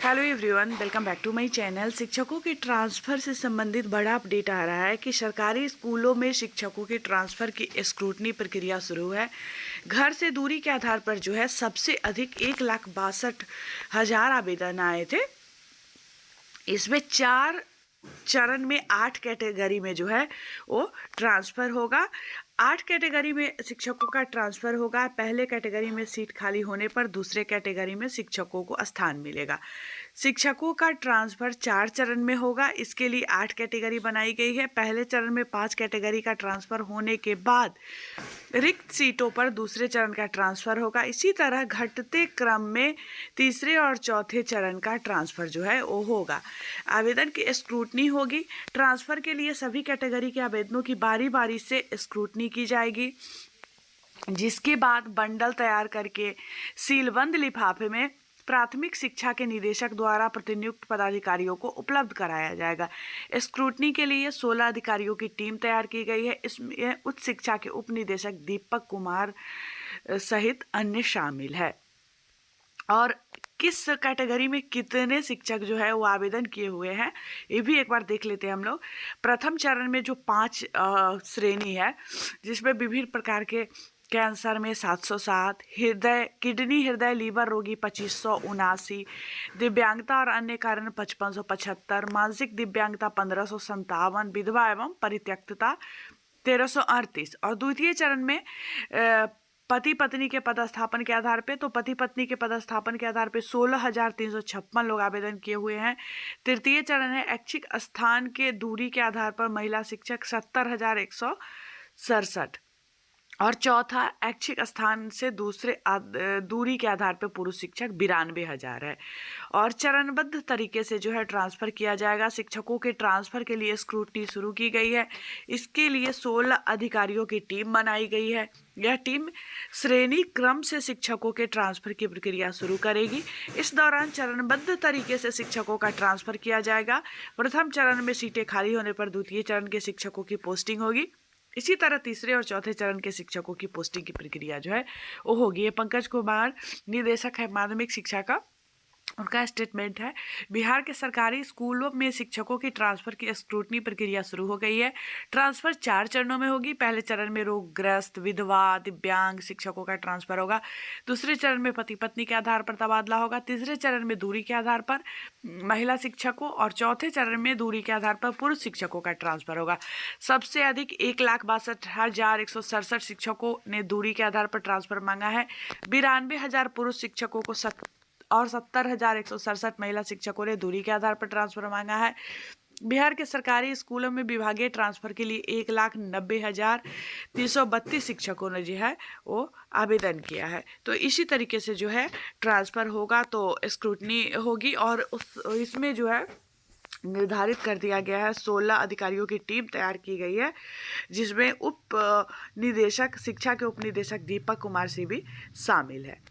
Hello everyone, welcome back to my channel. शिक्षकों के transfer से संबंधित बड़ा अपडेट आ रहा है कि सरकारी स्कूलों में शिक्षकों के ट्रांसफ़र की स्क्रूटनी प्रक्रिया शुरू है। घर से दूरी के आधार पर जो है सबसे अधिक 1,62,000 आवेदन आए थे। इसमें 4 चरण में 8 कैटेगरी में जो है वो ट्रांसफ़र होगा। 8 कैटेगरी में शिक्षकों का ट्रांसफ़र होगा। पहले कैटेगरी में सीट खाली होने पर दूसरे कैटेगरी में शिक्षकों को स्थान मिलेगा। शिक्षकों का ट्रांसफ़र 4 चरण में होगा। इसके लिए 8 कैटेगरी बनाई गई है। पहले चरण में 5 कैटेगरी का ट्रांसफ़र होने के बाद रिक्त सीटों पर दूसरे चरण का ट्रांसफ़र होगा। इसी तरह घटते क्रम में तीसरे और चौथे चरण का ट्रांसफ़र जो है वो होगा। आवेदन की स्क्रूटनी होगी। ट्रांसफ़र के लिए सभी कैटेगरी के आवेदनों की बारी बारी से स्क्रूटनी की जाएगी, जिसके बाद बंडल तैयार करके सीलबंद लिफाफे में प्राथमिक शिक्षा के निदेशक द्वारा प्रतिनियुक्त पदाधिकारियों को उपलब्ध कराया जाएगा। स्क्रूटनी के लिए 16 अधिकारियों की टीम तैयार की गई है। इसमें उच्च शिक्षा के उप निदेशक दीपक कुमार सहित अन्य शामिल है। और किस कैटेगरी में कितने शिक्षक जो है वो आवेदन किए हुए हैं ये भी एक बार देख लेते हैं हम लोग। प्रथम चरण में जो 5 श्रेणी है, जिसमें विभिन्न प्रकार के कैंसर में 707, किडनी हृदय लीवर रोगी 2579, दिव्यांगता और अन्य कारण 5575, मानसिक दिव्यांगता 1557, विधवा एवं परित्यक्तता 1338। और द्वितीय चरण में पति पत्नी के पदस्थापन के आधार पे, तो पति पत्नी के पदस्थापन के आधार पे 16,356 लोग आवेदन किए हुए हैं। तृतीय चरण है ऐच्छिक स्थान के दूरी के आधार पर महिला शिक्षक 70,167, और चौथा ऐच्छिक स्थान से दूसरे दूरी के आधार पर पुरुष शिक्षक 92,000 है। और चरणबद्ध तरीके से जो है ट्रांसफ़र किया जाएगा। शिक्षकों के ट्रांसफ़र के लिए स्क्रूटनी शुरू की गई है। इसके लिए 16 अधिकारियों की टीम बनाई गई है। यह टीम श्रेणी क्रम से शिक्षकों के ट्रांसफ़र की प्रक्रिया शुरू करेगी। इस दौरान चरणबद्ध तरीके से शिक्षकों का ट्रांसफ़र किया जाएगा। प्रथम चरण में सीटें खाली होने पर द्वितीय चरण के शिक्षकों की पोस्टिंग होगी। इसी तरह तीसरे और चौथे चरण के शिक्षकों की पोस्टिंग की प्रक्रिया जो है वो होगी। ये पंकज कुमार निदेशक है माध्यमिक शिक्षा का, उनका स्टेटमेंट है। बिहार के सरकारी स्कूलों में शिक्षकों की ट्रांसफ़र की स्क्रूटनी प्रक्रिया शुरू हो गई है। ट्रांसफ़र 4 चरणों में होगी। पहले चरण में रोगग्रस्त, विधवा, दिव्यांग शिक्षकों का ट्रांसफ़र होगा। दूसरे चरण में पति पत्नी के आधार पर तबादला होगा। तीसरे चरण में दूरी के आधार पर महिला शिक्षकों, और चौथे चरण में दूरी के आधार पर पुरुष शिक्षकों का ट्रांसफ़र होगा। सबसे अधिक 1,62,167 शिक्षकों ने दूरी के आधार पर ट्रांसफ़र मांगा है। 92,000 पुरुष शिक्षकों को और 70,167 महिला शिक्षकों ने दूरी के आधार पर ट्रांसफ़र मांगा है। बिहार के सरकारी स्कूलों में विभागीय ट्रांसफ़र के लिए 1,90,332 शिक्षकों ने जो है वो आवेदन किया है। तो इसी तरीके से जो है ट्रांसफ़र होगा, तो स्क्रूटनी होगी, और इसमें जो है निर्धारित कर दिया गया है। 16 अधिकारियों की टीम तैयार की गई है, जिसमें उप निदेशक शिक्षा के उप निदेशक दीपक कुमार सिंह भी शामिल है।